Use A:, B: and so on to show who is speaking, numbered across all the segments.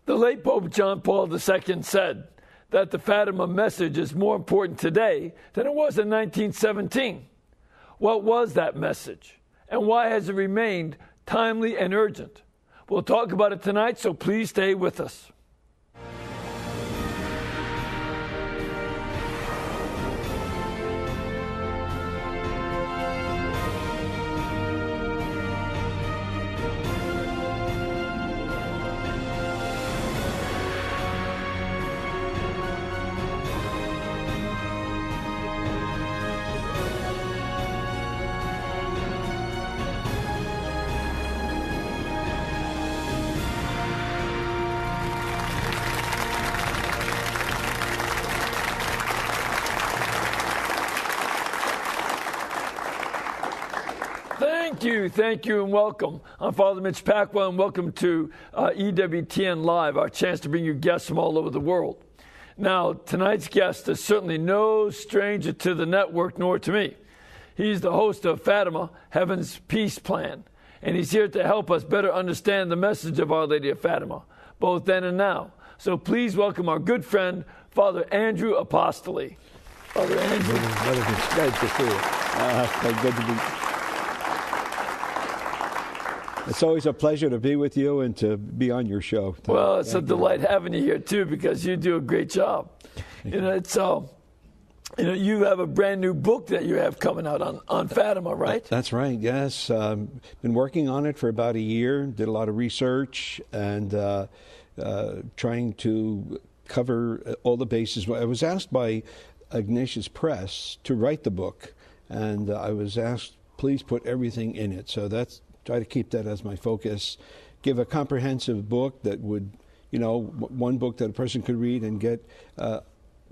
A: The late Pope John Paul II said that the Fatima message is more important today than it was in 1917. What was that message, and why has it remained timely and urgent? We'll talk about it tonight, so please stay with us. Thank you, and welcome. I'm Father Mitch Pacwa, and welcome to EWTN Live, our chance to bring you guests from all over the world. Now, tonight's guest is certainly no stranger to the network, nor to me. He's the host of Fatima, Heaven's Peace Plan, and he's here to help us better understand the message of Our Lady of Fatima, both then and now. So please welcome our good friend, Father Andrew Apostoli. Father Andrew.
B: It's great to see you. Good to be. It's always a pleasure to be with you and to be on your show.
A: Well, it's a delight having you here too, because you do a great job. You know, you have a brand new book that you have coming out on Fatima, right?
B: That's right. Yes, been working on it for about a year. Did a lot of research and trying to cover all the bases. I was asked by Ignatius Press to write the book, and I was asked, please put everything in it. So try to keep that as my focus, give a comprehensive book that would, one book that a person could read and get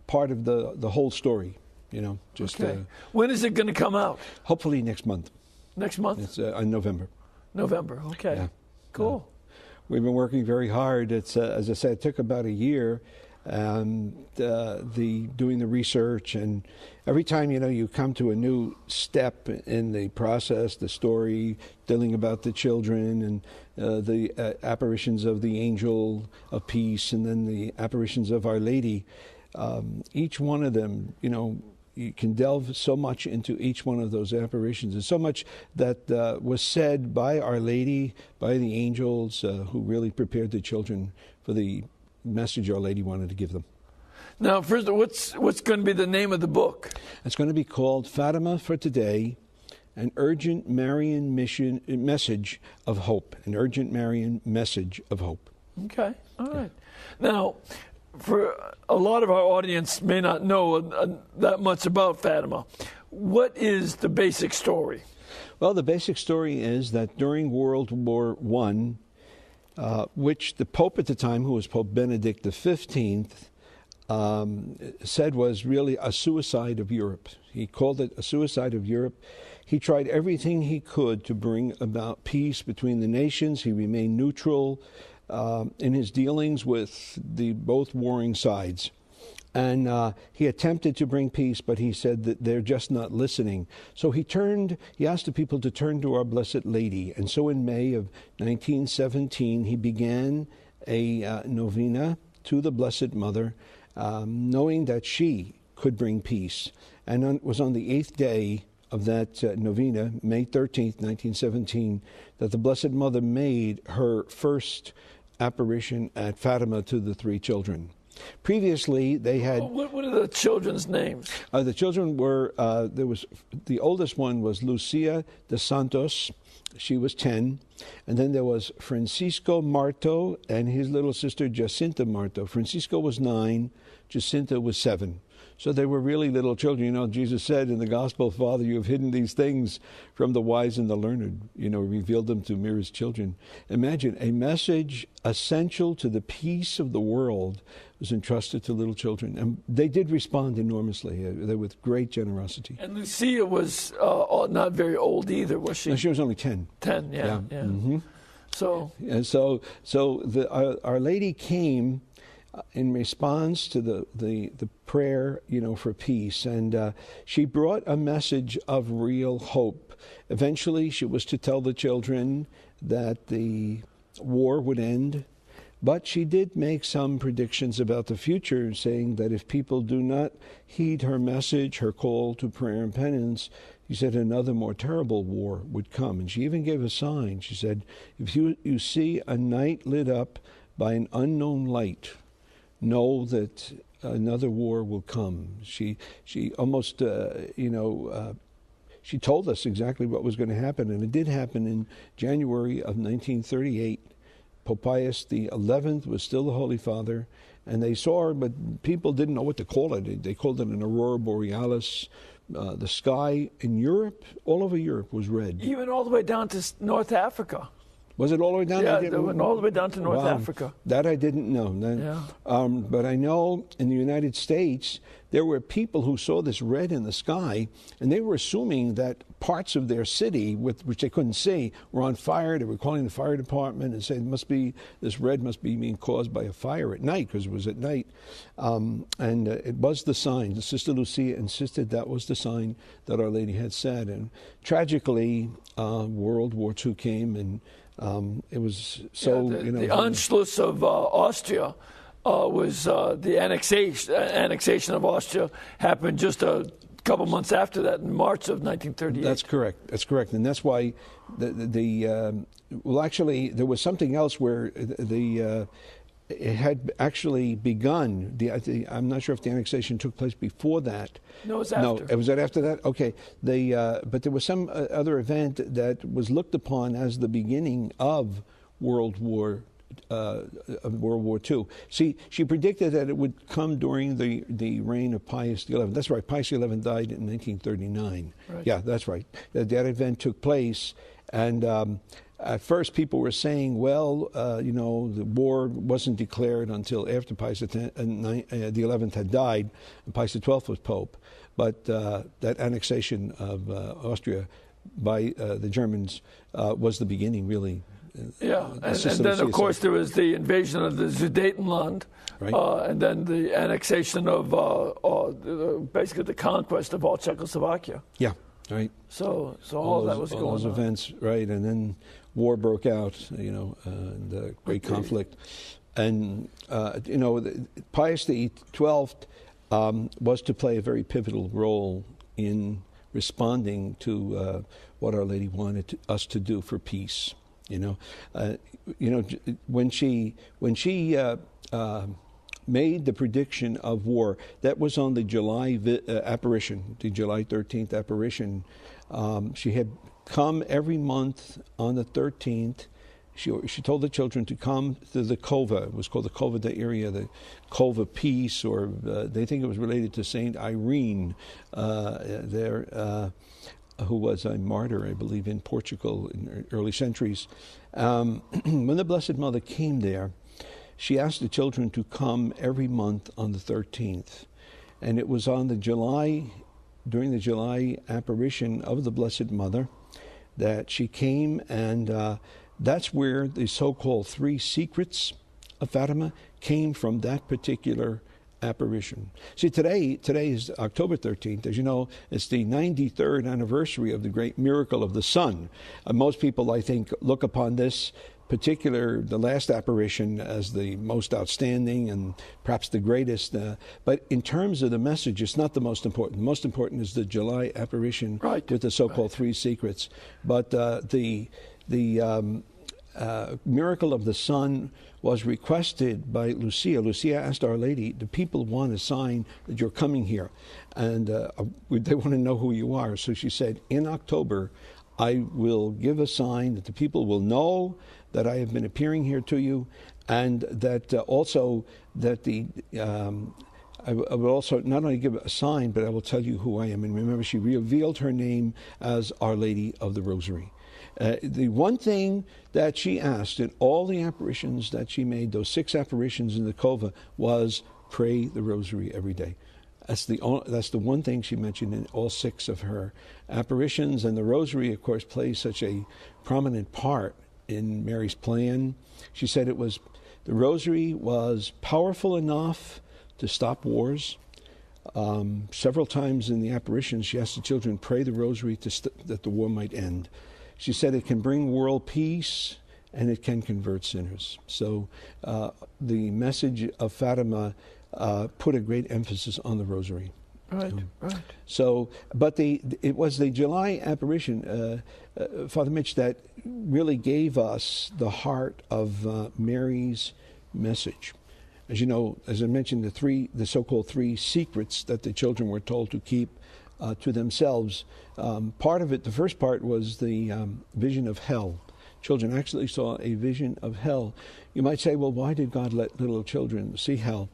B: part of the whole story,
A: Okay. When is it going to come out?
B: Hopefully next month.
A: Next month?
B: It's in November.
A: November, okay. Yeah. Cool.
B: We've been working very hard. It's, as I said, it took about a year. Doing the research, and every time you come to a new step in the process, the story dealing about the children and the apparitions of the angel of peace, and then the apparitions of Our Lady, each one of them, you can delve so much into each one of those apparitions, and so much that was said by Our Lady, by the angels who really prepared the children for the message Our Lady wanted to give them.
A: Now, first, what's going to be the name of the book?
B: It's going to be called Fatima for Today, an urgent Marian message of hope. An urgent Marian message of hope.
A: Okay, all right. Now, for a lot of our audience may not know that much about Fatima. What is the basic story?
B: Well, the basic story is that during World War I, which the Pope at the time, who was Pope Benedict XV, said was really a suicide of Europe. He called it a suicide of Europe. He tried everything he could to bring about peace between the nations. He remained neutral in his dealings with both warring sides. And he attempted to bring peace, but he said that they're just not listening. So he asked the people to turn to Our Blessed Lady. And so in May of 1917, he began a novena to the Blessed Mother, knowing that she could bring peace. And it was on the 8th day of that novena, May 13th, 1917, that the Blessed Mother made her first apparition at Fatima to the three children. Previously, they had...
A: What are the children's names?
B: The children were, the oldest one was Lucia de Santos. She was 10. And then there was Francisco Marto and his little sister Jacinta Marto. Francisco was 9. Jacinta was 7. So they were really little children. Jesus said in the Gospel, Father, you have hidden these things from the wise and the learned, revealed them to merest children. Imagine a message essential to the peace of the world was entrusted to little children. And they did respond enormously, with great generosity.
A: And Lucia was not very old either, was she?
B: No, she was only 10.
A: 10, yeah.
B: Mm-hmm.
A: So
B: Our Lady came in response to the prayer, for peace, and she brought a message of real hope. Eventually, she was to tell the children that the war would end, But she did make some predictions about the future, saying that if people do not heed her message, her call to prayer and penance, she said another more terrible war would come. And she even gave a sign. She said, if you see a night lit up by an unknown light, know that another war will come. She almost, she told us exactly what was going to happen. And it did happen in January of 1938. Pope Pius XI was still the Holy Father, and they saw her, but people didn't know what to call it. They called it an aurora borealis. The sky in Europe, all over Europe, was red.
A: Even all the way down to North Africa.
B: Was it all the way down?
A: Yeah, they went all the way down to North Africa.
B: That I didn't know. But I know in the United States, there were people who saw this red in the sky, and they were assuming that parts of their city, which they couldn't see, were on fire. They were calling the fire department and saying, this red must be being caused by a fire at night, because it was at night. And it was the sign. Sister Lucia insisted that was the sign that Our Lady had said. And tragically, World War II came, and it was so,
A: the Anschluss of Austria was the annexation of Austria happened just a couple months after that, in March of 1938.
B: That's correct. And that's why well, actually, there was something else where it had actually begun. I'm not sure if the annexation took place before that.
A: No, it was after.
B: No, was that after that? Okay. But there was some other event that was looked upon as the beginning of World War II. See, she predicted that it would come during the reign of Pius XI. That's right. Pius XI died in 1939.
A: Right.
B: Yeah, that's right. That event took place, and at first, people were saying, well, the war wasn't declared until after Pius XI had died, and Pius XII was Pope. But that annexation of Austria by the Germans was the beginning, really.
A: Yeah, and then, of course, there was the invasion of the Sudetenland,
B: right.
A: And then the annexation of, basically the conquest of all Czechoslovakia.
B: Yeah, right.
A: So all that was going on.
B: All those events, right, and then war broke out, and the great conflict. And, Pius XII was to play a very pivotal role in responding to what Our Lady wanted us to do for peace. When she made the prediction of war, that was on the July apparition, the July 13th apparition. She had come every month on the 13th. She told the children to come to the Cova. It was called the Cova de Iria, the Cova Peace, or they think it was related to Saint Irene who was a martyr, I believe, in Portugal in early centuries. When the Blessed Mother came there, she asked the children to come every month on the 13th. And it was on during the July apparition of the Blessed Mother that she came, and that's where the so-called 3 secrets of Fatima came from, that particular apparition. See, today is October 13th. As you know, it's the 93rd anniversary of the great miracle of the sun. Most people, I think, look upon this the last apparition, as the most outstanding and perhaps the greatest. But in terms of the message, it's not the most important. The most important is the July apparition,
A: right,
B: with the so-called 3 secrets. But the miracle of the sun was requested by Lucia. Lucia asked Our Lady, the people want a sign that you're coming here, and they want to know who you are. So she said, in October, I will give a sign that the people will know that I have been appearing here to you, and that also that I will also not only give a sign, but I will tell you who I am. And remember, she revealed her name as Our Lady of the Rosary. The one thing that she asked in all the apparitions that she made, those 6 apparitions in the Cova, was pray the Rosary every day. That's the one thing she mentioned in all 6 of her apparitions. And the Rosary, of course, plays such a prominent part in Mary's plan. She said the Rosary was powerful enough to stop wars. Several times in the apparitions, she asked the children, pray the Rosary that the war might end. She said it can bring world peace, and it can convert sinners. So the message of Fatima put a great emphasis on the rosary.
A: Right, right.
B: So, but it was the July apparition, Father Mitch, that really gave us the heart of Mary's message. As you know, as I mentioned, the so-called three secrets that the children were told to keep to themselves. Part of it, the first part, was the vision of hell. Children actually saw a vision of hell. You might say, well, why did God let little children see hell?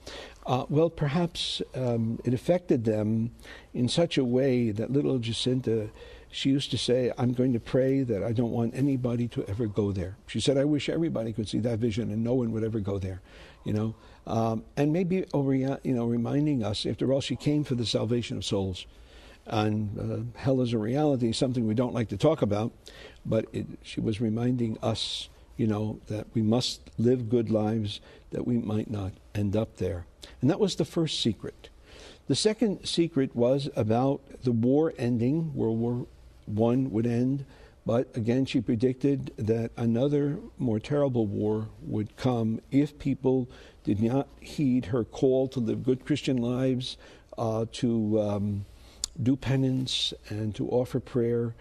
B: Well, perhaps it affected them in such a way that little Jacinta, she used to say, I'm going to pray that I don't want anybody to ever go there. She said, I wish everybody could see that vision and no one would ever go there, and maybe reminding us, after all, she came for the salvation of souls. And hell is a reality, something we don't like to talk about, but she was reminding us, that we must live good lives, that we might not end up there. And that was the first secret. The second secret was about the war ending. World War I would end, but again, she predicted that another more terrible war would come if people did not heed her call to live good Christian lives, to do penance and to offer prayer,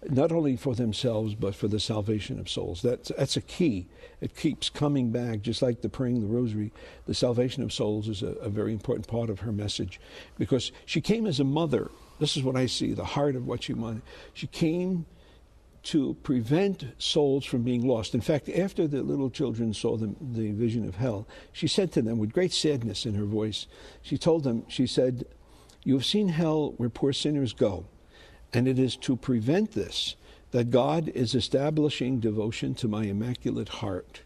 B: not only for themselves, but for the salvation of souls. That's a key. It keeps coming back, just like the praying the rosary. The salvation of souls is a very important part of her message, because she came as a mother. This is what I see, the heart of what she wanted. She came to prevent souls from being lost. In fact, after the little children saw the vision of hell, she said to them with great sadness in her voice, she told them, she said, you have seen hell where poor sinners go, and it is to prevent this that God is establishing devotion to my Immaculate Heart,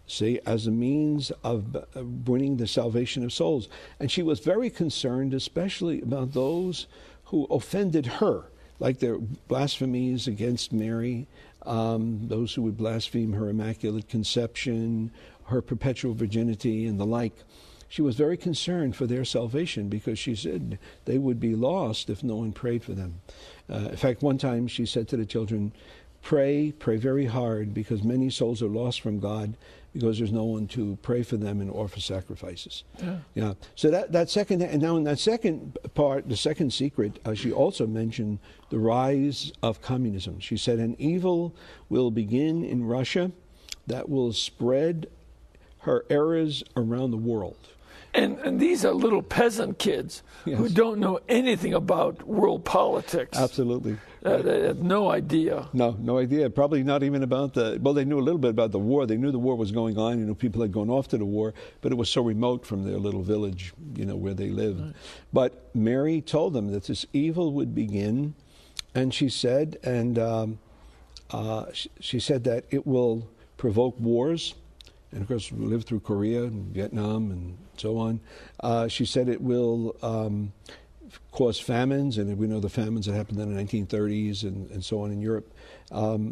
B: see, as a means of bringing the salvation of souls. And she was very concerned, especially about those who offended her, like their blasphemies against Mary, those who would blaspheme her Immaculate Conception, her perpetual virginity, and the like. She was very concerned for their salvation, because she said they would be lost if no one prayed for them. In fact, one time she said to the children, pray very hard, because many souls are lost from God because there's no one to pray for them and offer sacrifices. Yeah. So that second, and now in that second part, the second secret, she also mentioned the rise of communism. She said an evil will begin in Russia that will spread her errors around the world.
A: And these are little peasant kids who don't know anything about world politics.
B: Absolutely.
A: They have no idea.
B: No idea. Probably not even about they knew a little bit about the war. They knew the war was going on. People had gone off to the war, but it was so remote from their little village, where they lived. Right. But Mary told them that this evil would begin, and she said, she said that it will provoke wars. And of course, we lived through Korea and Vietnam and so on. She said it will cause famines, and we know the famines that happened in the 1930s and so on in Europe.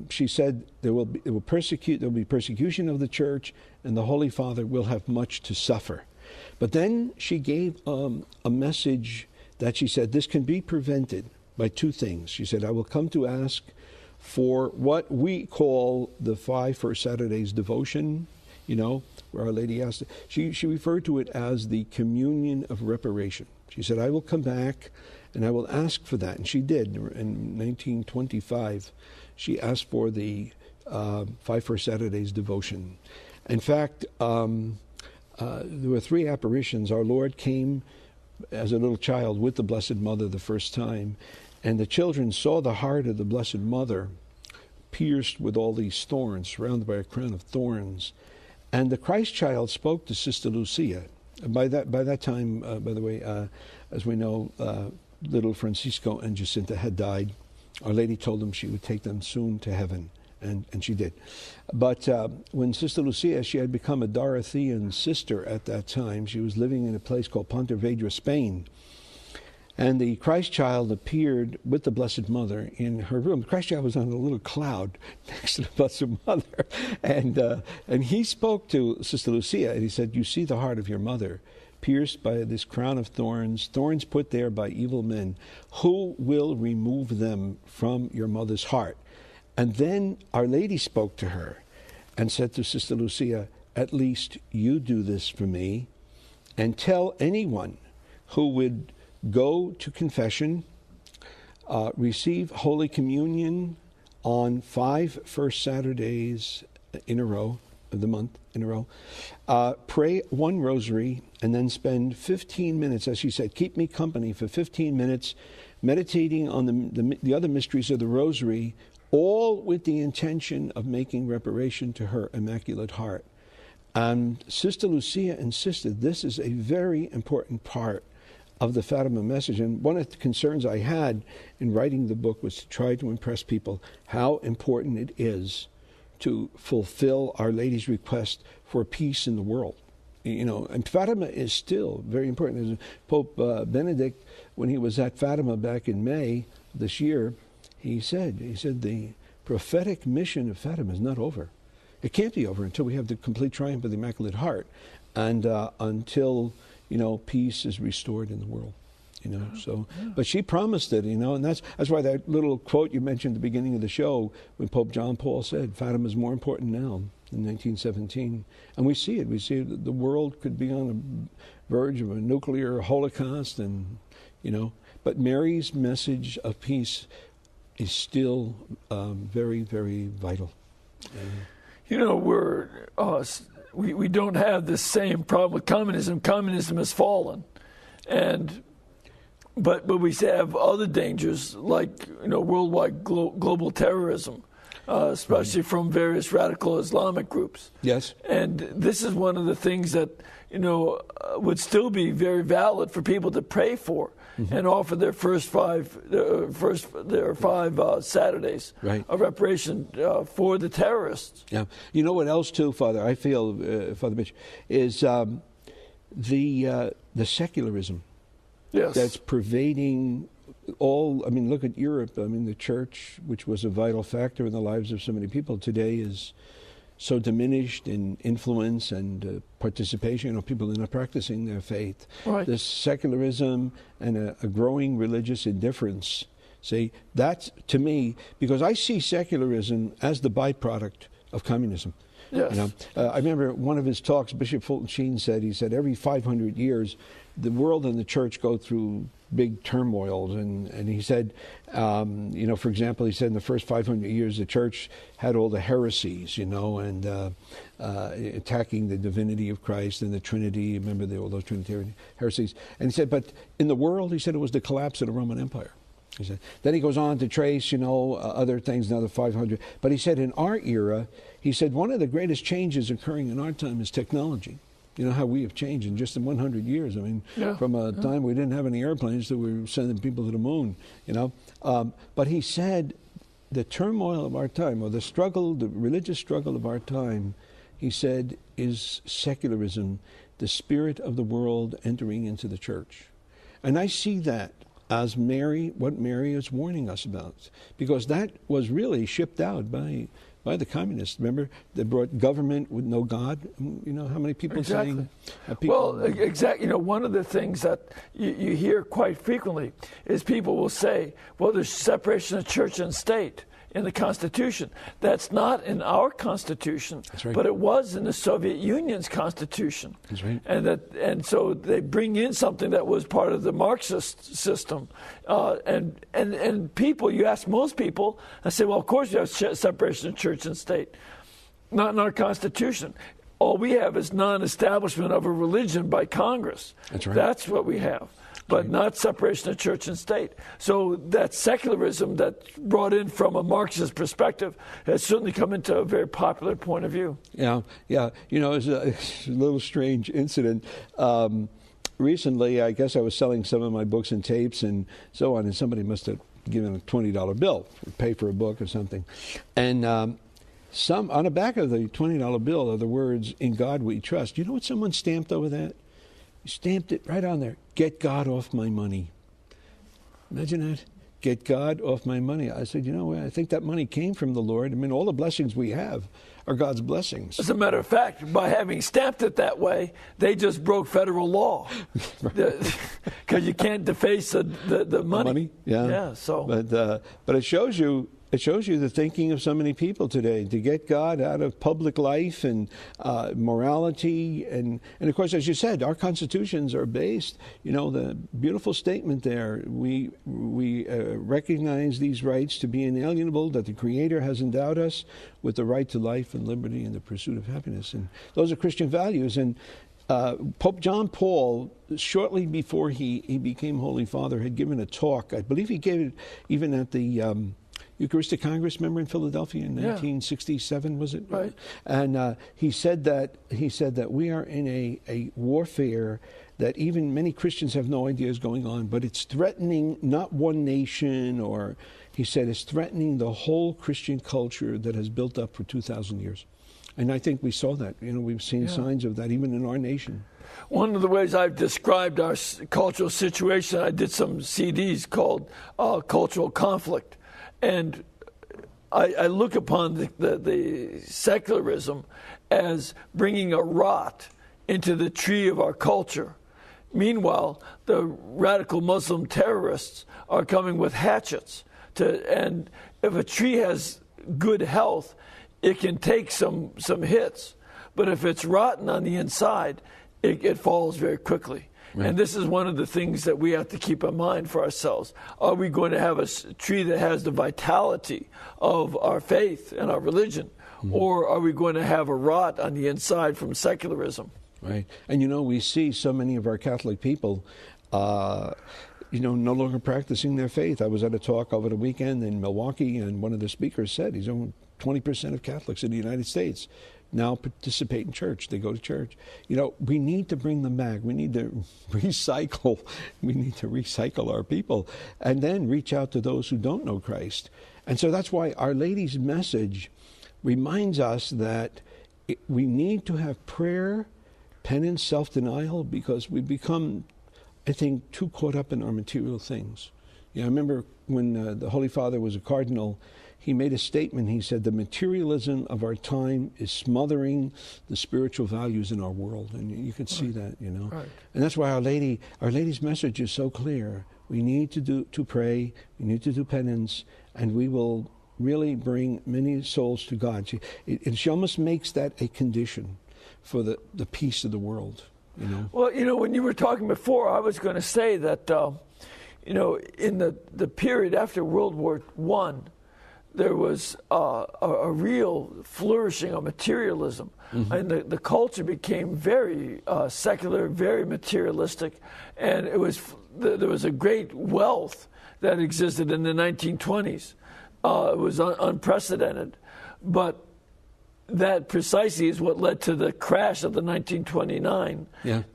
B: She said there will be persecution of the church, and the Holy Father will have much to suffer. But then she gave a message that she said this can be prevented by two things. She said, I will come to ask for what we call the 5 First Saturdays devotion, where Our Lady asked. She referred to it as the communion of reparation. She said, I will come back and I will ask for that. And she did. In 1925, she asked for the 5 First Saturdays devotion. In fact, there were 3 apparitions. Our Lord came as a little child with the Blessed Mother the first time, and the children saw the heart of the Blessed Mother pierced with all these thorns, surrounded by a crown of thorns. And the Christ child spoke to Sister Lucia. By that time, by the way, as we know, little Francisco and Jacinta had died. Our Lady told them she would take them soon to heaven, and she did. But when Sister Lucia, she had become a Dorothean sister at that time. She was living in a place called Pontevedra, Spain. And the Christ child appeared with the Blessed Mother in her room. The Christ child was on a little cloud next to the Blessed Mother. And he spoke to Sister Lucia, and he said, you see the heart of your mother, pierced by this crown of thorns, thorns put there by evil men. Who will remove them from your mother's heart? And then Our Lady spoke to her, and said to Sister Lucia, at least you do this for me, and tell anyone who would go to confession, receive Holy Communion on 5 first Saturdays in a row, of the month in a row, pray 1 rosary, and then spend 15 minutes, as she said, keep me company for 15 minutes, meditating on the other mysteries of the rosary, all with the intention of making reparation to her Immaculate Heart. And Sister Lucia insisted this is a very important part of the Fatima message. And one of the concerns I had in writing the book was to try to impress people how important it is to fulfill Our Lady's request for peace in the world. You know, and Fatima is still very important. As Pope Benedict, when he was at Fatima back in May this year, he said the prophetic mission of Fatima is not over. It can't be over until we have the complete triumph of the Immaculate Heart, and until, you know, peace is restored in the world. You know, so, but she promised it, you know, and that's why that little quote you mentioned at the beginning of the show, when Pope John Paul said, Fatima is more important now in 1917. And we see it. We see that the world could be on the verge of a nuclear holocaust, and, you know, but Mary's message of peace is still very, very vital.
A: You know, we don't have the same problem with communism. Communism has fallen, but we have other dangers like, you know, worldwide global terrorism, especially from various radical Islamic groups.
B: Yes. And
A: this is one of the things that, you know, would still be very valid for people to pray for. Mm-hmm. And offer their first five Saturdays of reparation for the terrorists.
B: Yeah, you know what else too, Father? I feel, Father Mitch, is the secularism that's pervading all. I mean, look at Europe. I mean, the church, which was a vital factor in the lives of so many people, today is so diminished in influence and participation. You know, people are not practicing their faith.
A: Right.
B: This secularism and a growing religious indifference. See, that's, to me, because I see secularism as the byproduct of communism.
A: Yes.
B: You know, I remember one of his talks, Bishop Fulton Sheen said, every 500 years, the world and the church go through big turmoils, and he said, you know, for example, he said in the first 500 years the church had all the heresies, you know, and attacking the divinity of Christ and the Trinity. Remember all those Trinitarian heresies? And he said, but in the world, he said, it was the collapse of the Roman Empire. He said, then he goes on to trace, you know, other things, another 500. But he said in our era, he said one of the greatest changes occurring in our time is technology. You know how we have changed in just 100 years. I mean, from a time we didn't have any airplanes to we were sending people to the moon, you know. But he said the turmoil of our time, or the struggle, the religious struggle of our time, he said, is secularism, the spirit of the world entering into the church. And I see that as what Mary is warning us about, because that was really shipped out by the communists. Remember, they brought government with no God. You know how many people saying?
A: Well, exactly. You know, one of the things that you hear quite frequently is people will say, "Well, there's separation of church and state in the Constitution." That's not in our Constitution,
B: That's right.
A: But it was in the Soviet Union's Constitution.
B: That's right.
A: And so they bring in something that was part of the Marxist system, and people, you ask most people, I say, well, of course you have separation of church and state. Not in our Constitution. All we have is non-establishment of a religion by Congress.
B: That's right.
A: That's what we have. But not separation of church and state. So that secularism that's brought in from a Marxist perspective has certainly come into a very popular point of view.
B: Yeah. You know, it's a little strange incident. Recently, I guess I was selling some of my books and tapes and so on, and somebody must have given a $20 bill to pay for a book or something. And on the back of the $20 bill are the words, "In God We Trust." You know what someone stamped over that? He stamped it right on there. "Get God off my money." Imagine that. Get God off my money. I said, you know, I think that money came from the Lord. I mean, all the blessings we have are God's blessings.
A: As a matter of fact, by having stamped it that way, they just broke federal law. Because you can't deface the money.
B: Yeah.
A: Yeah. So.
B: But it shows you It shows you the thinking of so many people today, to get God out of public life and morality. And of course, as you said, our constitutions are based, the beautiful statement there, we recognize these rights to be inalienable, that the Creator has endowed us with the right to life and liberty and the pursuit of happiness. And those are Christian values. And Pope John Paul, shortly before he became Holy Father, had given a talk. I believe he gave it even at the Eucharistic Congress, remember, in Philadelphia in 1967, was it?
A: Right.
B: And he said that we are in a warfare that even many Christians have no idea is going on, but it's threatening not one nation, or he said it's threatening the whole Christian culture that has built up for 2,000 years. And I think we saw that. We've seen signs of that even in our nation.
A: One of the ways I've described our cultural situation, I did some CDs called Cultural Conflict. And I look upon the secularism as bringing a rot into the tree of our culture. Meanwhile, the radical Muslim terrorists are coming with hatchets. And if a tree has good health, it can take some hits. But if it's rotten on the inside, it falls very quickly. Right. And this is one of the things that we have to keep in mind for ourselves. Are we going to have a tree that has the vitality of our faith and our religion? Mm-hmm. Or are we going to have a rot on the inside from secularism?
B: Right. And we see so many of our Catholic people, no longer practicing their faith. I was at a talk over the weekend in Milwaukee, and one of the speakers said he's only 20% of Catholics in the United States now participate in church. They go to church. We need to bring them back. We need to recycle. We need to recycle our people and then reach out to those who don't know Christ. And so that's why Our Lady's message reminds us that we need to have prayer, penance, self-denial, because we become, I think, too caught up in our material things. I remember when the Holy Father was a cardinal, he made a statement. He said, the materialism of our time is smothering the spiritual values in our world. And you can see that,
A: Right.
B: And that's why Our Lady's message is so clear. We need to pray, we need to do penance, and we will really bring many souls to God. She almost makes that a condition for the peace of the world,
A: Well, when you were talking before, I was going to say that, in the period after World War I, there was a real flourishing of materialism. Mm-hmm. And the culture became very secular, very materialistic. And there was a great wealth that existed in the 1920s. It was unprecedented. But that precisely is what led to the crash of the 1929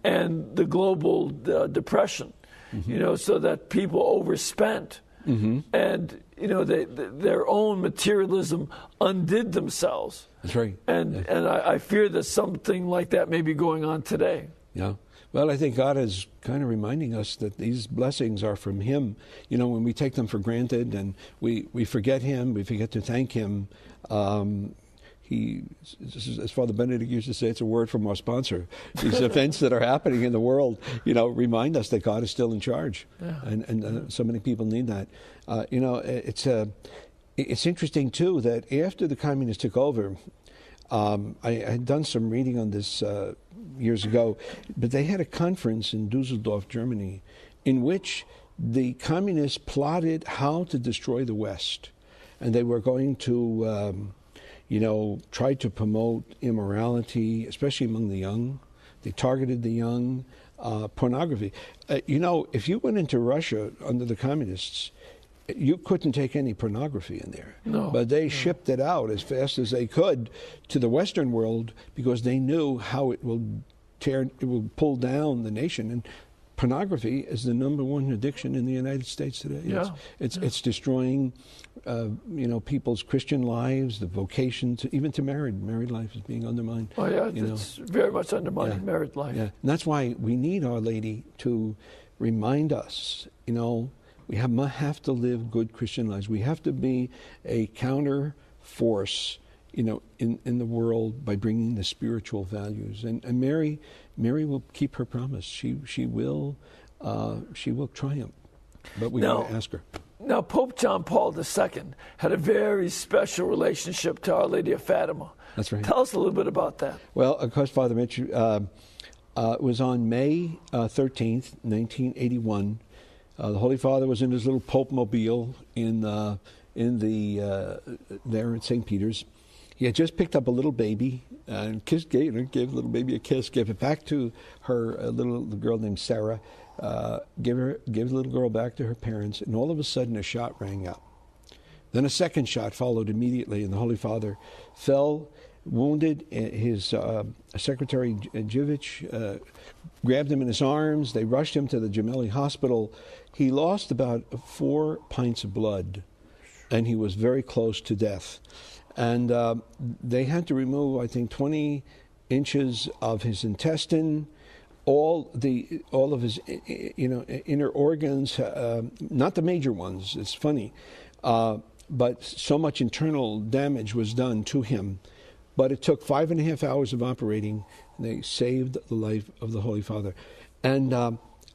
A: and the global depression, mm-hmm. So that people overspent. Mm-hmm. And, their own materialism undid themselves.
B: That's right.
A: And I fear that something like that may be going on today.
B: Yeah. Well, I think God is kind of reminding us that these blessings are from Him. When we take them for granted and we forget Him, we forget to thank Him, as Father Benedict used to say, it's a word from our sponsor. These events that are happening in the world, remind us that God is still in charge. Yeah. And so many people need that. It's interesting, too, that after the communists took over, I had done some reading on this years ago, but they had a conference in Dusseldorf, Germany, in which the communists plotted how to destroy the West. And they were going to tried to promote immorality, especially among the young. They targeted the young. Pornography. If you went into Russia under the communists, you couldn't take any pornography in there.
A: No.
B: But they shipped it out as fast as they could to the Western world because they knew how it will pull down the nation. And pornography is the #1 addiction in the United States today.
A: Yeah.
B: It's destroying, people's Christian lives, the vocation, even to married life is being undermined.
A: Oh yeah, it's very much undermining married life.
B: Yeah, and that's why we need Our Lady to remind us. We have to live good Christian lives. We have to be a counter force, in the world by bringing the spiritual values. And Mary will keep her promise. She will triumph. But we got to ask her.
A: Now, Pope John Paul II had a very special relationship to Our Lady of Fatima.
B: That's right.
A: Tell us a little bit about that.
B: Well, of course, Father Mitch, it was on May 13th, 1981. The Holy Father was in his little Pope mobile there at St. Peter's. He had just picked up a little baby and gave the little baby a kiss, gave it back to her little girl named Sarah, gave the little girl back to her parents, and all of a sudden a shot rang out. Then a second shot followed immediately, and the Holy Father fell, wounded. His secretary, Jivich, grabbed him in his arms. They rushed him to the Gemelli Hospital. He lost about 4 pints of blood, and he was very close to death. And they had to remove, I think, 20 inches of his intestine, all of his, inner organs, not the major ones. It's funny, but so much internal damage was done to him. But it took 5.5 hours of operating, and they saved the life of the Holy Father. And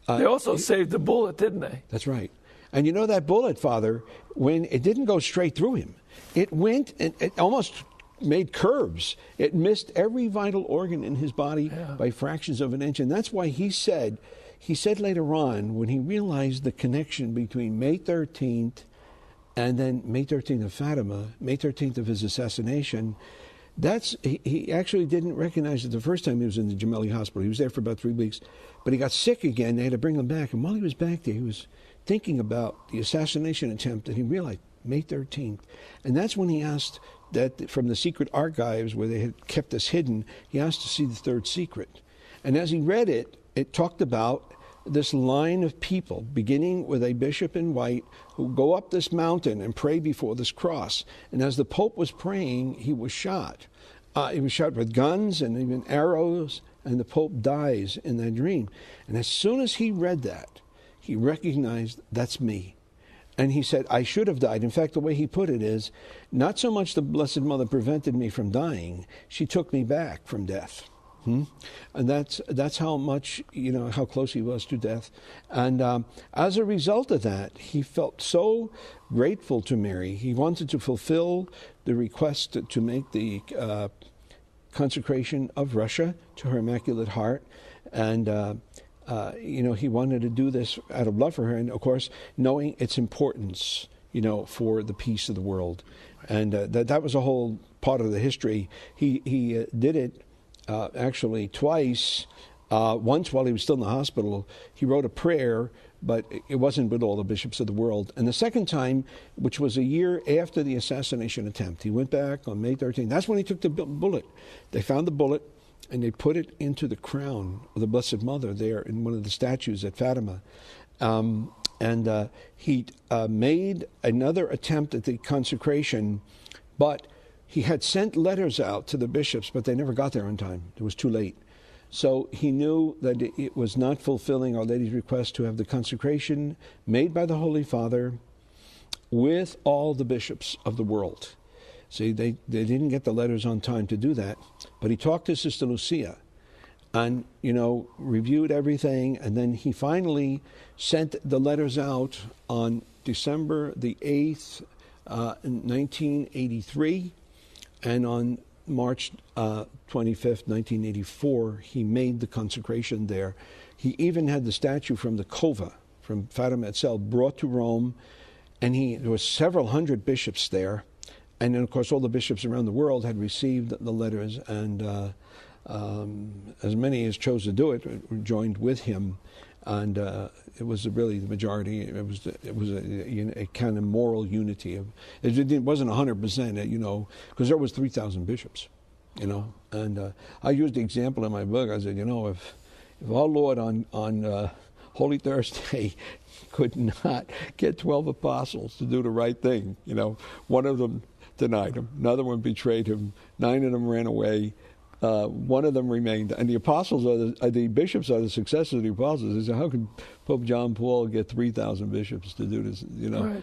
A: they also saved the bullet, didn't they?
B: That's right. And you know that bullet, Father, when it didn't go straight through him, it went and it almost made curves. It missed every vital organ in his body by fractions of an inch. And that's why he said later on, when he realized the connection between May 13th and then May 13th of Fatima, May 13th of his assassination, he actually didn't recognize it the first time he was in the Gemelli Hospital. He was there for about 3 weeks, but he got sick again. They had to bring him back. And while he was back there, he was thinking about the assassination attempt, and he realized May 13th. And that's when he asked that from the secret archives where they had kept this hidden, he asked to see the third secret. And as he read it, it talked about this line of people, beginning with a bishop in white, who go up this mountain and pray before this cross. And as the Pope was praying, he was shot. He was shot with guns and even arrows, and the Pope dies in that dream. And as soon as he read that, he recognized, that's me. And he said, I should have died. In fact, the way he put it is, not so much the Blessed Mother prevented me from dying, she took me back from death. And that's how much, how close he was to death. And as a result of that, he felt so grateful to Mary. He wanted to fulfill the request to make the consecration of Russia to her Immaculate Heart. And he wanted to do this out of love for her, and of course, knowing its importance, for the peace of the world. And that was a whole part of the history. He did it actually twice. Once while he was still in the hospital, he wrote a prayer, but it wasn't with all the bishops of the world. And the second time, which was a year after the assassination attempt, he went back on May 13th. That's when he took the bullet. They found the bullet, and they put it into the crown of the Blessed Mother there in one of the statues at Fatima. He made another attempt at the consecration, but he had sent letters out to the bishops, but they never got there on time. It was too late. So he knew that it was not fulfilling Our Lady's request to have the consecration made by the Holy Father with all the bishops of the world. See, they didn't get the letters on time to do that, but he talked to Sister Lucia and, reviewed everything, and then he finally sent the letters out on December the 8th, 1983, and on March 25th, 1984, he made the consecration there. He even had the statue from the Cova, from Fatima itself, brought to Rome, and there were several hundred bishops there. And then, of course, all the bishops around the world had received the letters, and as many as chose to do it joined with him. And it was really the majority. It was a kind of moral unity. It wasn't 100%, because there was 3,000 bishops, And I used the example in my book. I said, if our Lord on Holy Thursday could not get 12 apostles to do the right thing, one of them denied him, another one betrayed him, 9 of them ran away. One of them remained, and the apostles the bishops are the successors of the apostles. They say, how could Pope John Paul get 3,000 bishops to do this?
A: Right.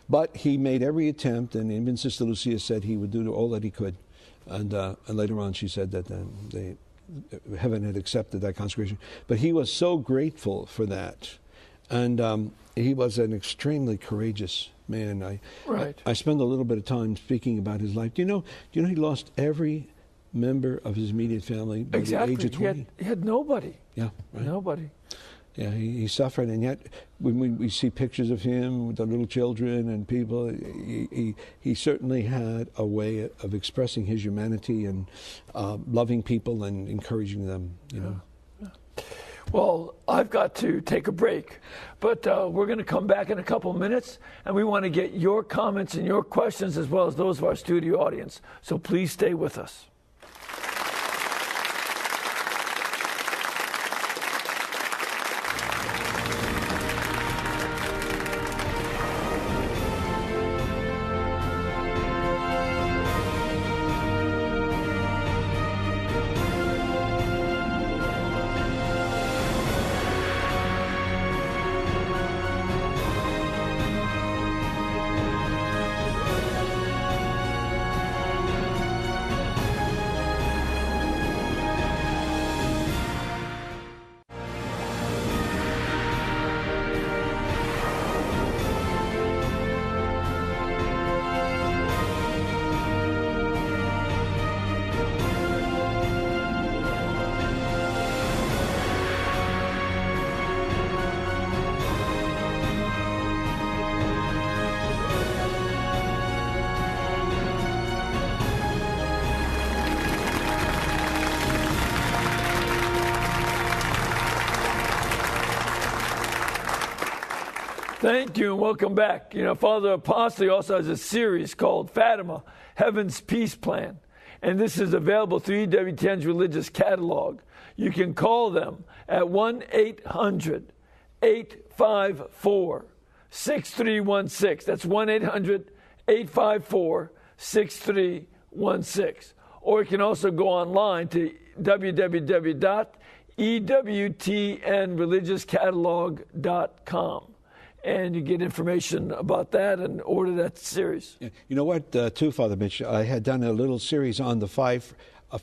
B: But he made every attempt, and even Sister Lucia said he would do all that he could. And later on, she said that heaven had accepted that consecration. But he was so grateful for that, And he was an extremely courageous man. I spend a little bit of time speaking about his life. Do you know he lost every member of his immediate family by the age of 20?
A: He had nobody.
B: Yeah, right.
A: Nobody.
B: Yeah, he suffered, and yet when we see pictures of him with the little children and people, he certainly had a way of expressing his humanity and loving people and encouraging them, you know.
A: Well, I've got to take a break, but we're going to come back in a couple minutes, and we want to get your comments and your questions as well as those of our studio audience. So please stay with us. Thank you and welcome back. You know, Father Apostle also has a series called Fátima, Heaven's Peace Plan. And this is available through EWTN's religious catalog. You can call them at 1-800-854-6316. That's 1-800-854-6316. Or you can also go online to www.ewtnreligiouscatalog.com. And you get information about that and order that series.
B: Yeah. You know what, too, Father Mitch? I had done a little series on the 5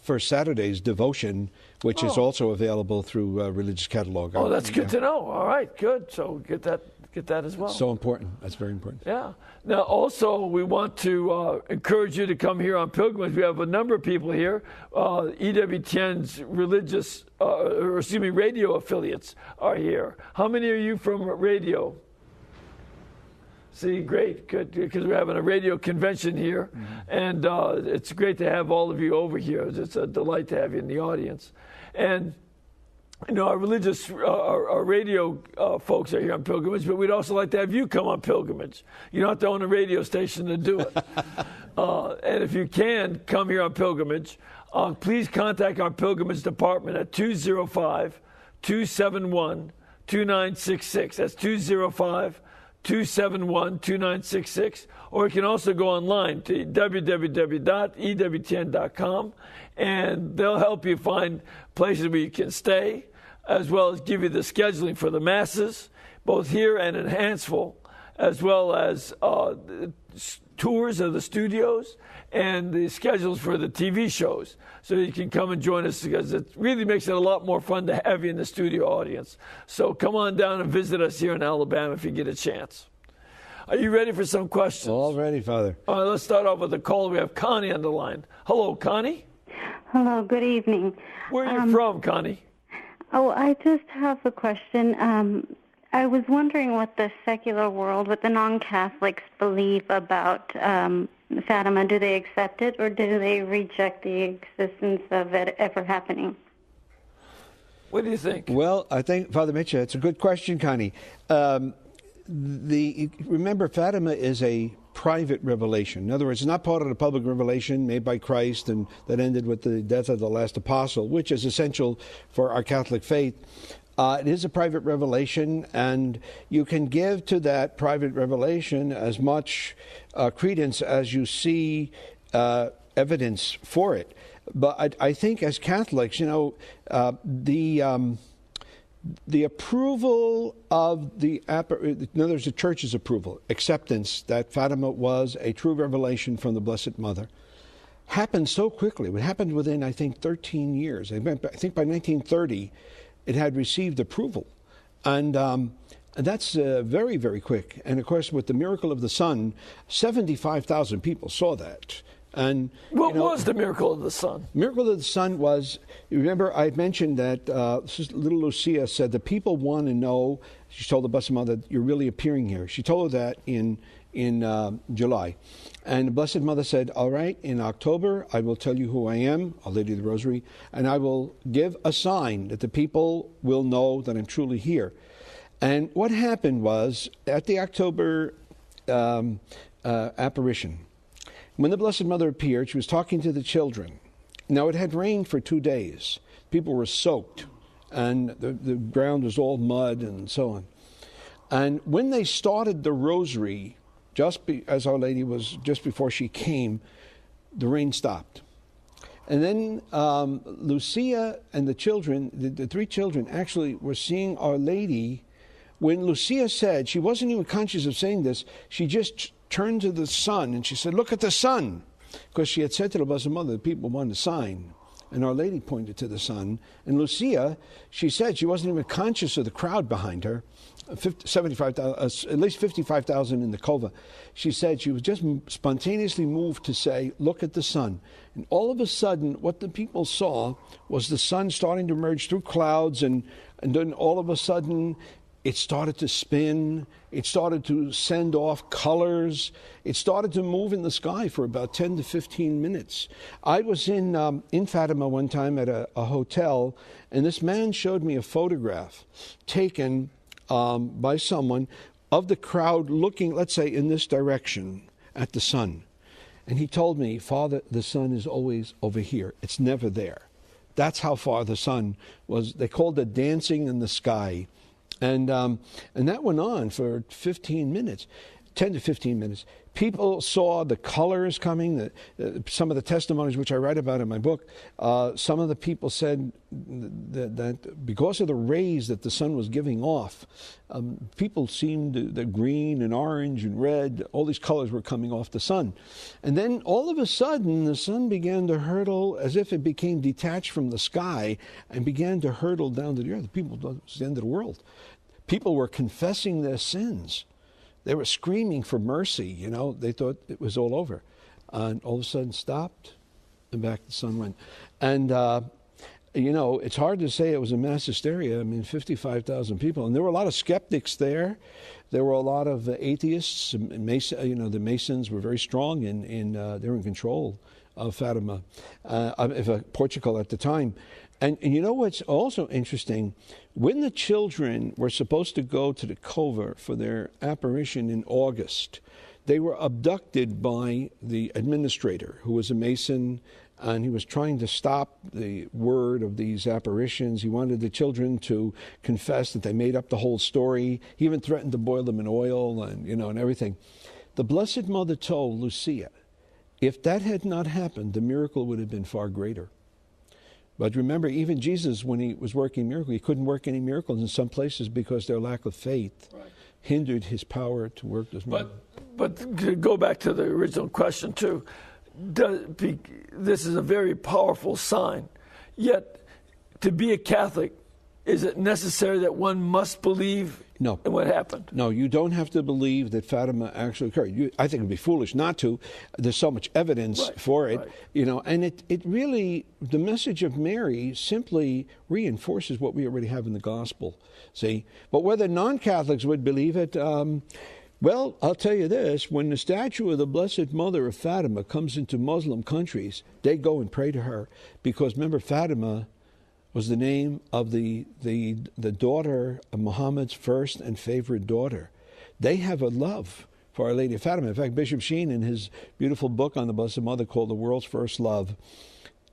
B: First Saturdays devotion, which is also available through Religious Catalog.
A: Oh, that's good to know. All right, good. So get that as well.
B: So important. That's very important.
A: Yeah. Now, also, we want to encourage you to come here on pilgrimage. We have a number of people here. EWTN's radio affiliates are here. How many are you from radio? See, great, good, because we're having a radio convention here, and it's great to have all of you over here. It's a delight to have you in the audience. And, you know, our radio folks are here on pilgrimage, but we'd also like to have you come on pilgrimage. You don't have to own a radio station to do it. And if you can come here on pilgrimage, please contact our pilgrimage department at 205-271-2966. That's 205-271-2966, or you can also go online to www.ewtn.com, and they'll help you find places where you can stay, as well as give you the scheduling for the masses, both here and in Hansville, as well as tours of the studios and the schedules for the TV shows, so you can come and join us, because it really makes it a lot more fun to have you in the studio audience. So come on down and visit us here in Alabama if you get a chance. Are you ready for some questions?
B: All ready, Father.
A: All right, let's start off with a call. We have Connie on the line. Hello, Connie.
C: Hello, good evening.
A: Where are you from, Connie?
C: Oh, I just have a question. I was wondering what the secular world, what the non-Catholics believe about Fátima. Do they accept it, or do they reject the existence of it ever happening?
A: What do you think?
B: Well, I think, Father Mitch, it's a good question, Connie. Remember, Fátima is a private revelation. In other words, it's not part of the public revelation made by Christ and that ended with the death of the last apostle, which is essential for our Catholic faith. It is a private revelation, and you can give to that private revelation as much credence as you see evidence for it. But I think as Catholics, you know, the approval of in other words, the Church's approval, acceptance that Fátima was a true revelation from the Blessed Mother, happened so quickly. It happened within, I think, 13 years. I think by 1930, it had received approval. And And that's very, very quick. And of course, with the miracle of the sun, 75,000 people saw that. And
A: what was the miracle of the sun?
B: Miracle of the sun was, you remember I had mentioned that little Lucia said, the people want to know, she told the Blessed Mother, you're really appearing here. She told her that in July. And the Blessed Mother said, all right, in October, I will tell you who I am, Our Lady of the Rosary, and I will give a sign that the people will know that I'm truly here. And what happened was, at the October apparition, when the Blessed Mother appeared, she was talking to the children. Now, it had rained for 2 days. People were soaked, and the ground was all mud and so on. And when they started the rosary, as Our Lady was, just before she came, the rain stopped. And then Lucia and the children, the 3 children, actually were seeing Our Lady. When Lucia said, she wasn't even conscious of saying this, she just turned to the sun and she said, look at the sun. Because she had said to the Blessed Mother, the people wanted a sign. And Our Lady pointed to the sun. And Lucia, she said she wasn't even conscious of the crowd behind her, 75,000, at least 55,000 in the Cova. She said she was just spontaneously moved to say, look at the sun. And all of a sudden, what the people saw was the sun starting to emerge through clouds, and then all of a sudden, it started to spin. It started to send off colors. It started to move in the sky for about 10 to 15 minutes. I was in Fátima one time at a hotel, and this man showed me a photograph taken by someone of the crowd looking, let's say, in this direction at the sun. And he told me, Father, the sun is always over here. It's never there. That's how far the sun was. They called it dancing in the sky. And that went on for 15 minutes, 10 to 15 minutes. People saw the colors coming. Some of the testimonies, which I write about in my book, some of the people said that because of the rays that the sun was giving off, people seemed the green and orange and red, all these colors were coming off the sun. And then all of a sudden, the sun began to hurtle as if it became detached from the sky and began to hurtle down to the earth. People thought it was the end of the world. People were confessing their sins. They were screaming for mercy, you know. They thought it was all over. And all of a sudden stopped, and back the sun went. And, you know, it's hard to say it was a mass hysteria. I mean, 55,000 people. And there were a lot of skeptics there. There were a lot of atheists. You know, the Masons were very strong, they were in control of Fátima, of Portugal at the time. And you know what's also interesting? When the children were supposed to go to the Cova for their apparition in August, they were abducted by the administrator, who was a Mason, and he was trying to stop the word of these apparitions. He wanted the children to confess that they made up the whole story. He even threatened to boil them in oil and, you know, and everything. The Blessed Mother told Lucia, if that had not happened, the miracle would have been far greater. But remember, even Jesus, when he was working miracles, he couldn't work any miracles in some places because their lack of faith hindered his power to work those miracles.
A: But to go back to the original question, too, this is a very powerful sign. Yet, to be a Catholic, is it necessary that one must believe in what happened?
B: No, you don't have to believe that Fátima actually occurred. I think it would be foolish not to. There's so much evidence for it, you know, and it really, the message of Mary simply reinforces what we already have in the gospel, see? But whether non-Catholics would believe it, well, I'll tell you this, when the statue of the Blessed Mother of Fátima comes into Muslim countries, they go and pray to her, because remember, Fátima was the name of the daughter of Muhammad's first and favorite daughter. They have a love for Our Lady of Fátima. In fact, Bishop Sheen, in his beautiful book on the Blessed Mother called The World's First Love,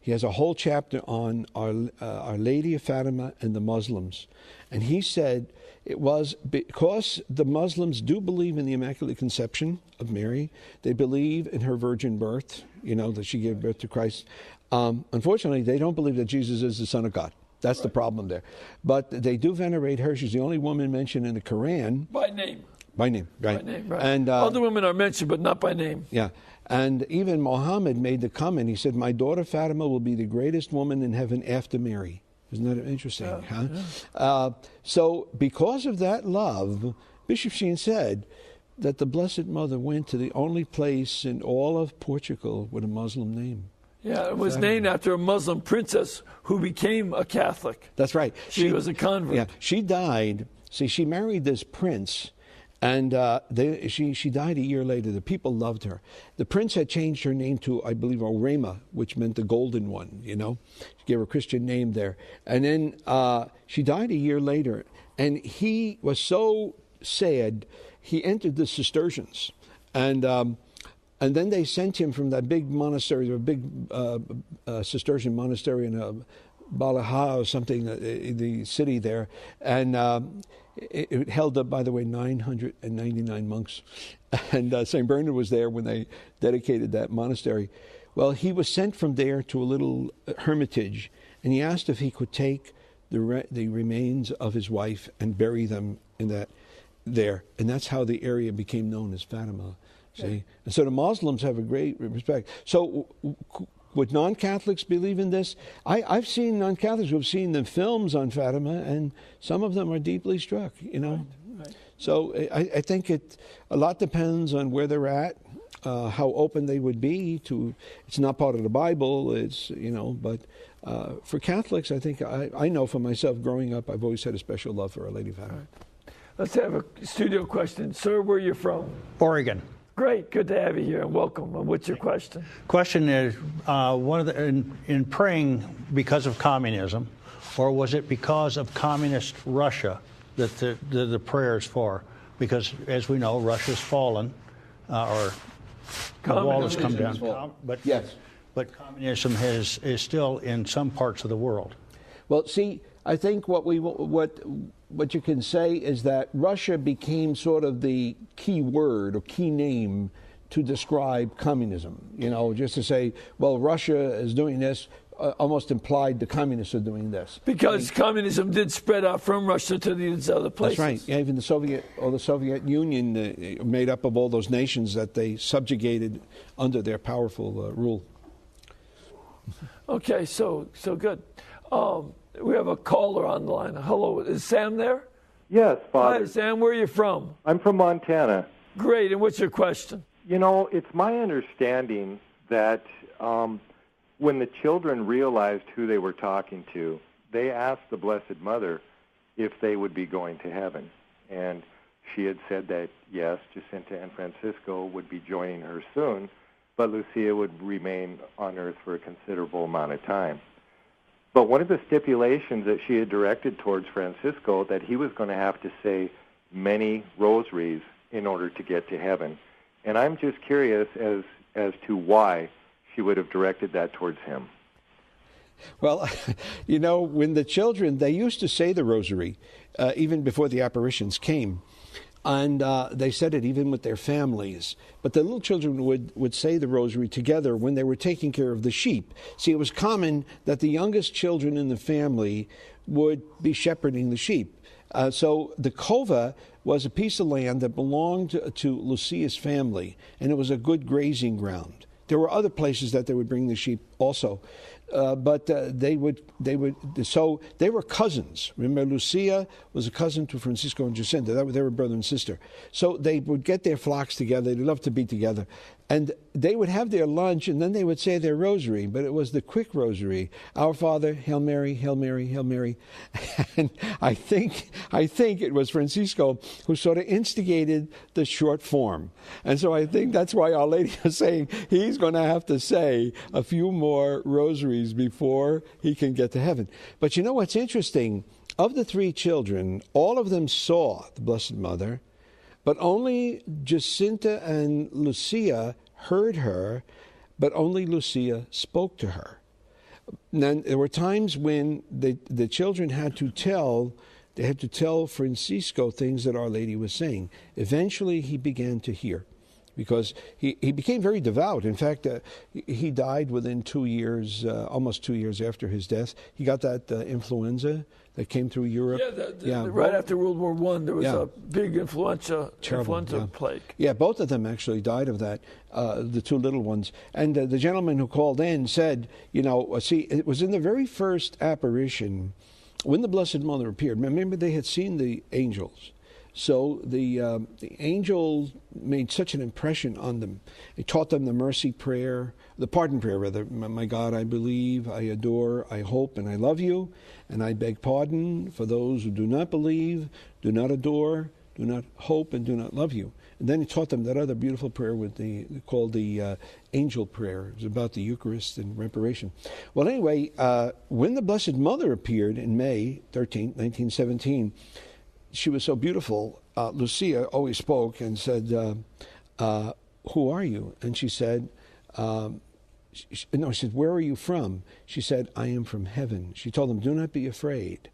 B: he has a whole chapter on Our Lady of Fátima and the Muslims. And he said it was because the Muslims do believe in the Immaculate Conception of Mary. They believe in her virgin birth, you know, that she gave birth to Christ. Unfortunately, they don't believe that Jesus is the Son of God. That's the problem there. But they do venerate her. She's the only woman mentioned in the Quran.
A: By name.
B: By name, right.
A: By name, right.
B: And,
A: other women are mentioned, but not by name.
B: Yeah. And even Muhammad made the comment. He said, my daughter Fátima will be the greatest woman in heaven after Mary. Isn't that interesting? So because of that love, Bishop Sheen said that the Blessed Mother went to the only place in all of Portugal with a Muslim name.
A: Yeah, it was named after a Muslim princess who became a Catholic.
B: That's right.
A: She was a convert.
B: Yeah, she died. See, she married this prince, and she died a year later. The people loved her. The prince had changed her name to, I believe, Orema, which meant the golden one, you know. She gave her a Christian name there. And then she died a year later, and he was so sad, he entered the Cistercians. And then they sent him from that big monastery, a big Cistercian monastery in Balaha or something, the city there. And it held up, by the way, 999 monks. And St. Bernard was there when they dedicated that monastery. Well, he was sent from there to a little hermitage, and he asked if he could take the remains of his wife and bury them in that there. And that's how the area became known as Fatima. See? And so the Muslims have a great respect. So would non-Catholics believe in this? I've seen non-Catholics who have seen the films on Fatima, and some of them are deeply struck, you know. Right. So I think a lot depends on where they're at, how open they would be to. It's not part of the Bible, it's, you know, but for Catholics, I think, I know for myself, growing up, I've always had a special love for Our Lady of Fatima.
A: Right. Let's have a studio question. Sir, where are you from?
D: Oregon.
A: Great, good to have you here, and welcome. And what's your question?
D: Question is, in praying because of communism, or was it because of communist Russia that the prayer is for? Because, as we know, Russia's fallen, or the wall has come down. But
B: yes,
D: but communism is still in some parts of the world.
B: Well, see, I think what you can say is that Russia became sort of the key word or key name to describe communism. You know, just to say, well, Russia is doing this, almost implied the communists are doing this.
A: Because communism did spread out from Russia to these other places.
B: That's right. Yeah, even the Soviet Union, made up of all those nations that they subjugated under their powerful rule.
A: Okay, so good. We have a caller on the line. Hello, is Sam there?
E: Yes, Father.
A: Hi, Sam, where are you from?
E: I'm from Montana.
A: Great, and what's your question?
E: You know, it's my understanding that when the children realized who they were talking to, they asked the Blessed Mother if they would be going to heaven. And she had said that, yes, Jacinta and Francisco would be joining her soon, but Lucia would remain on earth for a considerable amount of time. But one of the stipulations that she had directed towards Francisco, that he was going to have to say many rosaries in order to get to heaven. And I'm just curious as to why she would have directed that towards him.
B: Well, you know, when the children, they used to say the rosary, even before the apparitions came. And they said it even with their families. But the little children would say the rosary together when they were taking care of the sheep. See, it was common that the youngest children in the family would be shepherding the sheep. So the cova was a piece of land that belonged to Lucia's family, and it was a good grazing ground. There were other places that they would bring the sheep also. But they were cousins. Remember, Lucia was a cousin to Francisco and Jacinta. They were brother and sister. So they would get their flocks together. They loved to be together. And they would have their lunch, and then they would say their rosary, but it was the quick rosary. Our Father, Hail Mary, Hail Mary, Hail Mary. And I think it was Francisco who sort of instigated the short form. And so I think that's why Our Lady is saying he's going to have to say a few more rosaries before he can get to heaven. But you know what's interesting? Of the three children, all of them saw the Blessed Mother, but only Jacinta and Lucia heard her, but only Lucia spoke to her. Then there were times when the children had to tell Francisco things that Our Lady was saying. Eventually he began to hear. because he became very devout. In fact, he died within 2 years, almost 2 years after his death. He got that influenza that came through Europe.
A: Right after World War I, there was a big influenza plague.
B: Yeah, both of them actually died of that, the two little ones. And the gentleman who called in said, see, it was in the very first apparition when the Blessed Mother appeared. Remember, they had seen the angels. So the angel made such an impression on them. It taught them the mercy prayer, the pardon prayer, rather. My God, I believe, I adore, I hope, and I love you. And I beg pardon for those who do not believe, do not adore, do not hope, and do not love you. And then he taught them that other beautiful prayer called the angel prayer. It was about the Eucharist and reparation. Well, anyway, when the Blessed Mother appeared in May 13, 1917, she was so beautiful. Lucia always spoke and said, who are you? And she said, she said, where are you from? She said, I am from heaven. She told them, do not be afraid.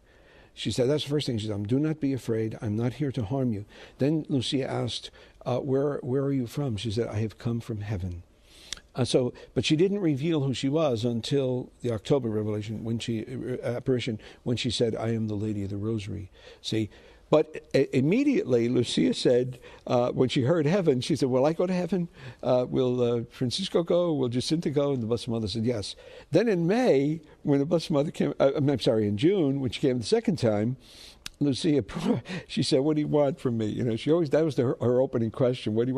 B: She said, that's the first thing she said, do not be afraid. I'm not here to harm you. Then Lucia asked, where are you from? She said, I have come from heaven. But she didn't reveal who she was until the October apparition, when she said, I am the Lady of the Rosary. See, but immediately Lucia said, when she heard heaven, she said, will I go to heaven? Will Francisco go? Will Jacinta go? And the Blessed Mother said, yes. Then in May, when the Blessed Mother came, in June, when she came the second time, Lucia, she said, what do you want from me? That was her opening question. What do you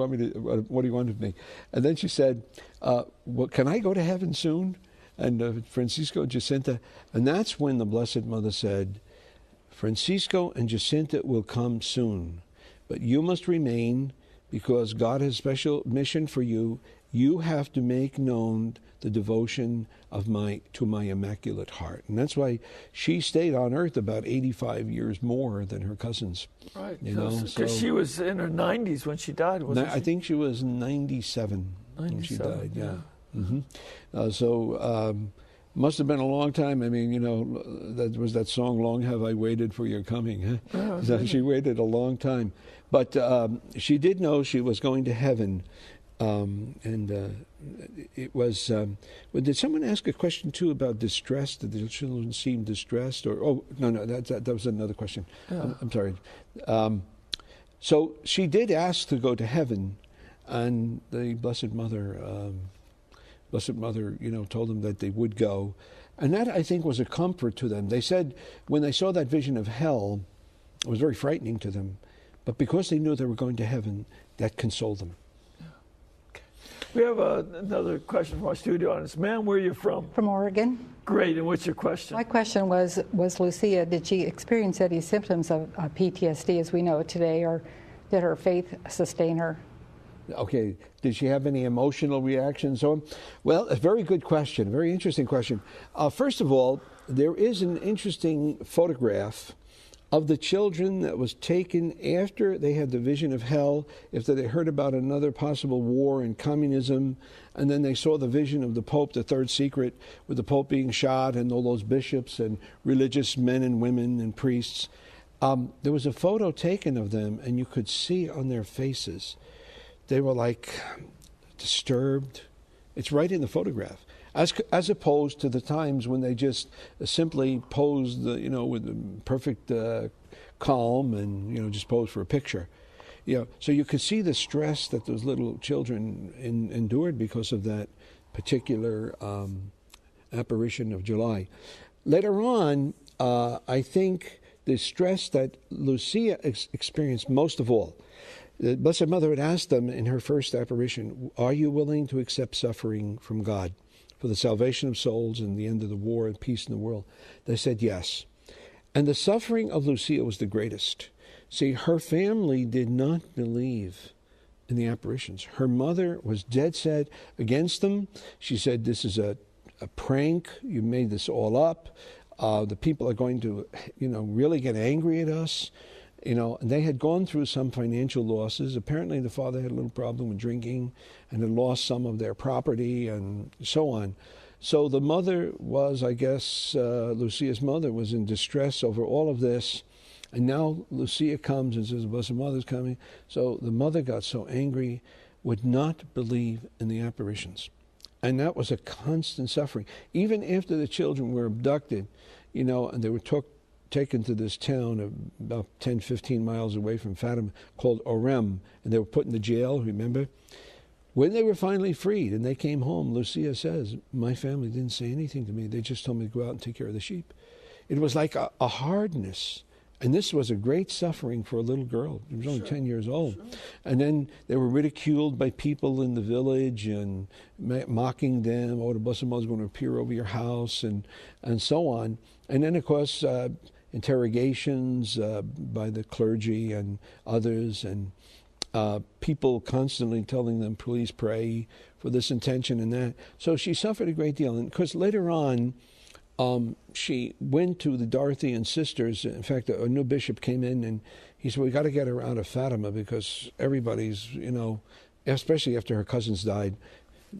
B: want of me? And then she said, well, can I go to heaven soon? And Francisco, Jacinta, and that's when the Blessed Mother said, Francisco and Jacinta will come soon, but you must remain because God has a special mission for you. You have to make known the devotion to my Immaculate Heart. And that's why she stayed on earth about 85 years more than her cousins.
A: Right. Because she was in her 90s when she died, wasn't she?
B: I think she was 97 when she died, yeah. Mm-hmm. Must have been a long time. I mean, that was that song, Long Have I Waited for Your Coming. Huh? So she waited a long time. But she did know she was going to heaven. It was, did someone ask a question, too, about distress? Did the children seem distressed? No, that was another question. Yeah. I'm sorry. So she did ask to go to heaven, and the Blessed Mother... told them that they would go. And that, I think, was a comfort to them. They said when they saw that vision of hell, it was very frightening to them. But because they knew they were going to heaven, that consoled them.
A: Yeah. Okay. We have another question from our studio audience. Ma'am, where are you from?
F: From Oregon.
A: Great. And what's your question?
F: My question was Lucia, did she experience any symptoms of PTSD as we know it today, or did her faith sustain her?
B: Okay, did she have any emotional reactions? Well, a very good question, a very interesting question. First of all, there is an interesting photograph of the children that was taken after they had the vision of hell, after they heard about another possible war and communism, and then they saw the vision of the Pope, the third secret, with the Pope being shot and all those bishops and religious men and women and priests. There was a photo taken of them, and you could see on their faces, they were like disturbed. It's right in the photograph, as opposed to the times when they just simply posed, with perfect calm and just posed for a picture. So you could see the stress that those little children endured because of that particular apparition of July. Later on, I think the stress that Lucia experienced most of all. The Blessed Mother had asked them in her first apparition, are you willing to accept suffering from God for the salvation of souls and the end of the war and peace in the world? They said yes. And the suffering of Lucia was the greatest. See, her family did not believe in the apparitions. Her mother was dead set against them. She said, this is a prank. You made this all up. The people are going to, really get angry at us. They had gone through some financial losses. Apparently the father had a little problem with drinking and had lost some of their property and so on. So the mother was, I guess, Lucia's mother was in distress over all of this. And now Lucia comes and says, Blessed Mother's coming. So the mother got so angry. would not believe in the apparitions. And that was a constant suffering. Even after the children were abducted, and they were taken to this town about 10, 15 miles away from Fátima called Orem, and they were put in the jail, remember? When they were finally freed and they came home, Lucia says, my family didn't say anything to me. They just told me to go out and take care of the sheep. It was like a hardness. And this was a great suffering for a little girl. She was only 10 years old. Sure. And then they were ridiculed by people in the village and mocking them. Oh, the Blessed Mother's going to appear over your house and so on. And then, of course, interrogations by the clergy and others, and people constantly telling them, please pray for this intention and that. So she suffered a great deal. And, of course, later on, she went to the Dorothean sisters. In fact, a new bishop came in and he said, we got to get her out of Fátima because everybody's, especially after her cousins died,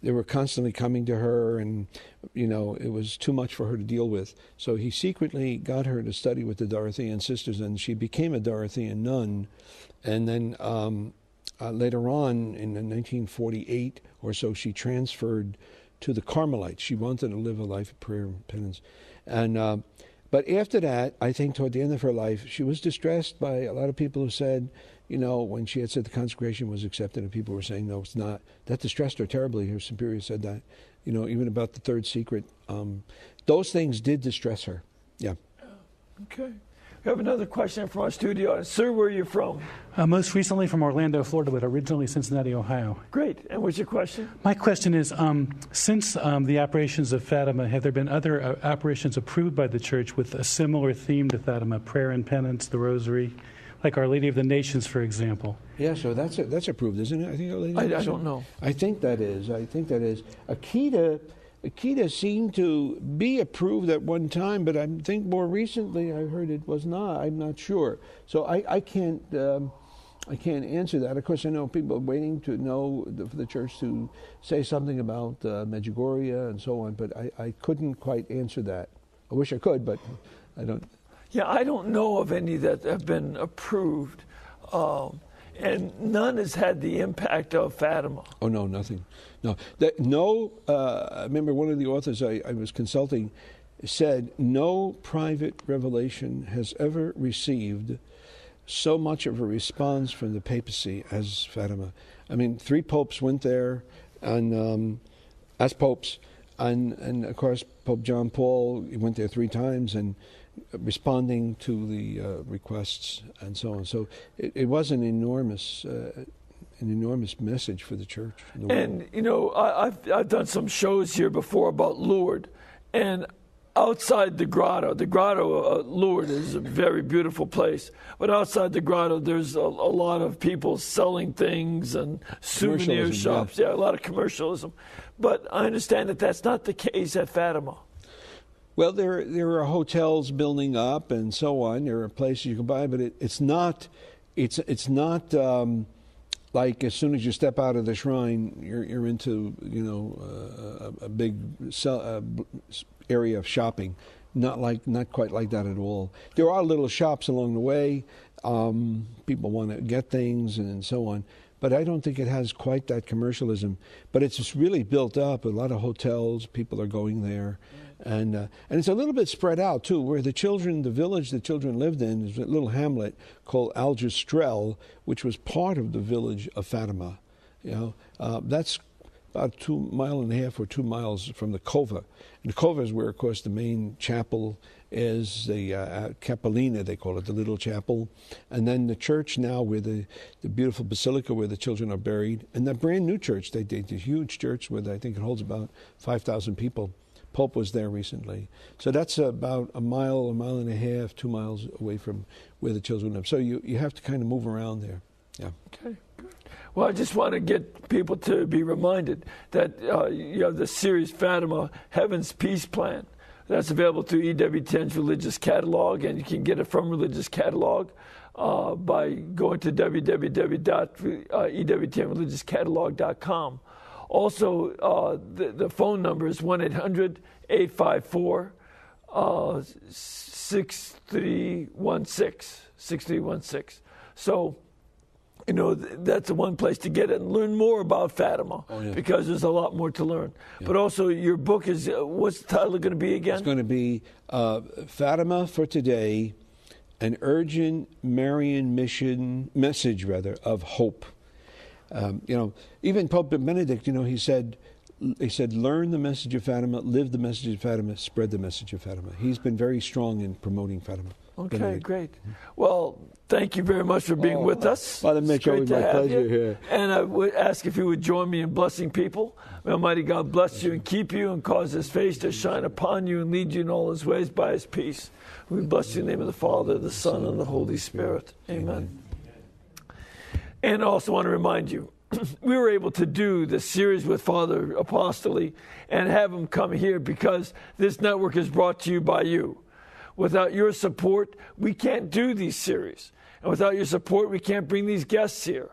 B: they were constantly coming to her and, it was too much for her to deal with. So he secretly got her to study with the Dorothean sisters, and she became a Dorothean nun. And then later on, in 1948 or so, she transferred to the Carmelites. She wanted to live a life of prayer and penance. And but after that, I think toward the end of her life, she was distressed by a lot of people who said, when she had said the consecration was accepted and people were saying, no, it's not. That distressed her terribly. Her superior said that, even about the third secret. Those things did distress her. Yeah.
A: Okay. We have another question from our studio. Sir, where are you from?
G: Most recently from Orlando, Florida, but originally Cincinnati, Ohio.
A: Great. And what's your question?
G: My question is, since the apparitions of Fátima, have there been other apparitions approved by the Church with a similar theme to Fátima, prayer and penance, the Rosary, like Our Lady of the Nations, for example?
B: Yeah, so that's approved, isn't it? I think Our Lady.
A: I don't know.
B: I think that is. Akita seemed to be approved at one time, but I think more recently I heard it was not. I'm not sure. So I can't answer that. Of course, I know people are waiting to know for the Church to say something about Medjugorje and so on, but I couldn't quite answer that. I wish I could, but I don't.
A: Yeah, I don't know of any that have been approved. And none has had the impact of Fátima.
B: Oh, no, nothing. No. I remember one of the authors I was consulting said, no private revelation has ever received so much of a response from the papacy as Fátima. I mean, 3 popes went there and as popes, and of course, Pope John Paul went there 3 times, and responding to the requests and so on. So it was an enormous message for the Church.
A: And I've done some shows here before about Lourdes, and outside the grotto Lourdes is a very beautiful place, but outside the grotto there's a lot of people selling things and souvenir shops. Yeah, a lot of commercialism. But I understand that that's not the case at Fátima.
B: Well, there are hotels building up and so on. There are places you can buy, but it's not like as soon as you step out of the shrine, you're into a big area of shopping. Not quite like that at all. There are little shops along the way. People want to get things and so on. But I don't think it has quite that commercialism. But it's just really built up. A lot of hotels, people are going there. And it's a little bit spread out, too, where the village the children lived in is a little hamlet called Algestrel, which was part of the village of Fátima. That's about 2.5 miles or 2 miles from the Cova. And the Cova is where, of course, the main chapel is, the Capellina, they call it, the little chapel. And then the church now, where the beautiful basilica where the children are buried. And that brand new church, they did a huge church with, I think it holds about 5,000 people. Pope was there recently. So that's about 1.5 miles, 2 miles away from where the children live. So you have to kind of move around there. Yeah. Okay,
A: good. Well, I just want to get people to be reminded that you have the series Fátima, Heaven's Peace Plan. That's available through EWTN's Religious Catalog, and you can get it from Religious Catalog by going to www.ewtnreligiouscatalog.com. Also, the phone number is 1-800-854-6316. So you know, that's the one place to get it and learn more about Fatima, because there's a lot more to learn. But also, your book is, what's the title going to be again?
B: It's going to be Fatima for Today, an urgent Marian message of hope. You know, even Pope Benedict, you know, he said, learn the message of Fatima, live the message of Fatima, spread the message of Fatima. He's been very strong in promoting Fatima.
A: Okay,
B: Benedict.
A: Great. Well, thank you very much for being with us.
B: Father Mitch, always my pleasure here.
A: And I would ask if you would join me in blessing people. May Almighty God bless you and keep you and cause His face to shine upon you and lead you in all His ways by His peace. We bless you in the name of the Father, the Son, and the Holy Spirit. Amen. And I also want to remind you, we were able to do this series with Father Apostoli and have him come here because this network is brought to you by you. Without your support, we can't do these series. And without your support, we can't bring these guests here.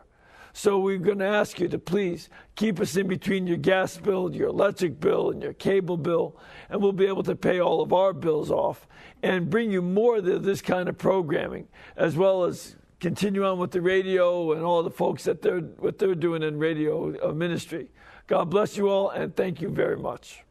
A: So we're going to ask you to please keep us in between your gas bill, your electric bill, and your cable bill, and we'll be able to pay all of our bills off and bring you more of this kind of programming, as well as continue on with the radio and all the folks what they're doing in radio ministry. God bless you all, and thank you very much.